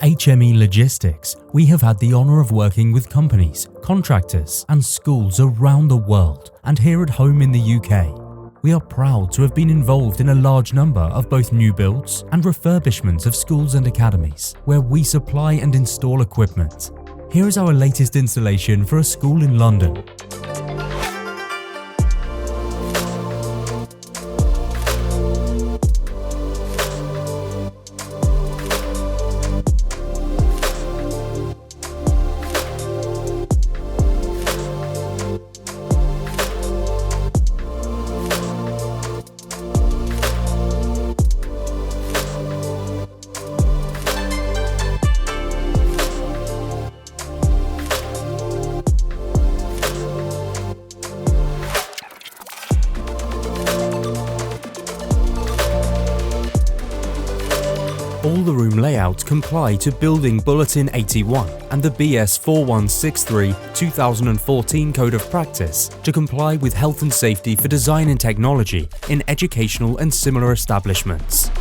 HME Logistics, we have had the honour of working with companies, contractors and schools around the world and here at home in the UK. We are proud to have been involved in a large number of both new builds and refurbishments of schools and academies, where we supply and install equipment. Here is our latest installation for a school in London. All the room layouts comply to Building Bulletin 81 and the BS 4163/2014 Code of Practice to comply with health and safety for design and technology in educational and similar establishments.